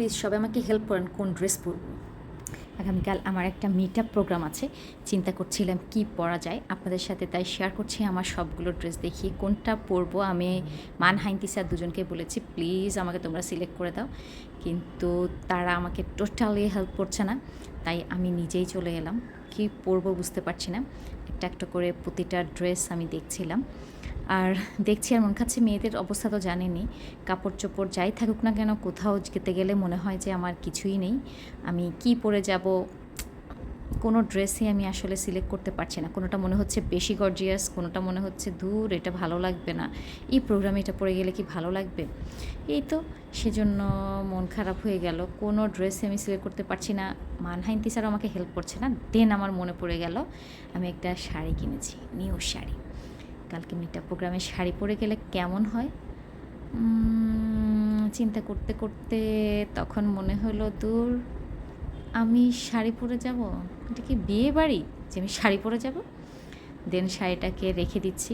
Please সবাই আমাকে help করেন কোন ড্রেস পরবো। আগামীকাল আমার একটা মিট আপ প্রোগ্রাম আছে, চিন্তা করছিলাম কি পরা যায়, আপনাদের সাথে তাই শেয়ার করছি আমার সবগুলো ড্রেস দেখি কোনটা পরবো। আমি মানহাইন্তি স্যার দুজনকে বলেছি প্লিজ আমাকে তোমরা সিলেক্ট করে দাও, কিন্তু তারা আমাকে টোটালি হেল্প করছে না। তাই আমি নিজেই চলে এলাম, কি পরবো বুঝতে পারছি না। একটা একটা করে প্রতিটা ড্রেস আমি দেখছিলাম আর দেখছি আর মন খাচ্ছে। মেয়েদের অবস্থা তো জানেনই, কাপড় চোপড় যাই থাকুক না কেন কোথাও যেতে গেলে মনে হয় যে আমার কিছুই নেই, আমি কি পরে যাব। কোনো ড্রেসই আমি আসলে সিলেক্ট করতে পারছি না, কোনোটা মনে হচ্ছে বেশি গর্জিয়াস, কোনোটা মনে হচ্ছে দূর এটা ভালো লাগবে না, এই প্রোগ্রামে এটা পরে গেলে কি ভালো লাগবে। এই তো সেজন্য মন খারাপ হয়ে গেল, কোনো ড্রেসই আমি সিলেক্ট করতে পারছি না। মানহাইন্তি স্যার আমাকে হেল্প করছে না। দেন আমার মনে পড়ে গেল আমি একটা শাড়ি কিনেছি, নিউ শাড়ি। কালকে মিট আপ প্রোগ্রামে শাড়ি পরে গেলে কেমন হয় চিন্তা করতে করতে তখন মনে হলো দূর, আমি শাড়ি পরে যাব, এটা কি বিয়ে বাড়ি যে আমি শাড়ি পরে যাব। দেন শাড়িটাকে রেখে দিচ্ছি,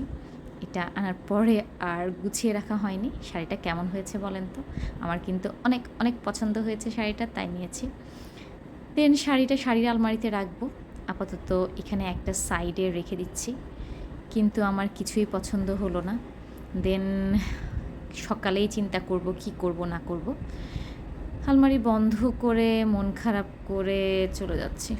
এটা আনার পরে আর গুছিয়ে রাখা হয়নি। শাড়িটা কেমন হয়েছে বলেন তো, আমার কিন্তু অনেক অনেক পছন্দ হয়েছে শাড়িটা, তাই নিয়েছি। দেন শাড়িটা শাড়ির আলমারিতে রাখবো, আপাতত এখানে একটা সাইডে রেখে দিচ্ছি, কিন্তু আমার কিছুই পছন্দ হলো না। দেন সকালেই চিন্তা করব কি করব না করব। আলমারি বন্ধ করে মন খারাপ করে চলে যাচ্ছি।